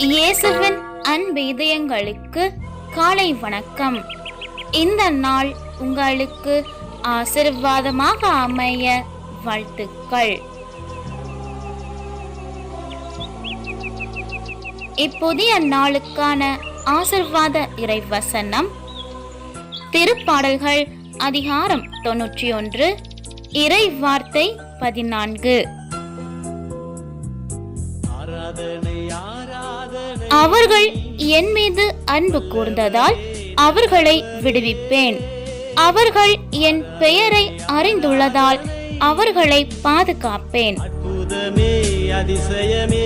இயேசுவின் அன்பு காலை வணக்கம். இந்த நாள் உங்களுக்கு ஆசீர்வாதமாக அமைய வாழ்த்துக்கள். இப்புதிய நாளுக்கான ஆசீர்வாத இறைவசனம் திருப்பாடல்கள் அதிகாரம் 91 இறை வார்த்தை 14. அவர்கள் என் மீது அன்பு கூர்ந்ததால் அவர்களை விடுவிப்பேன். அவர்கள் என் பெயரை அறிந்துள்ளதால் அவர்களை பாதுகாப்பேன். அற்புதமே அதிசயமே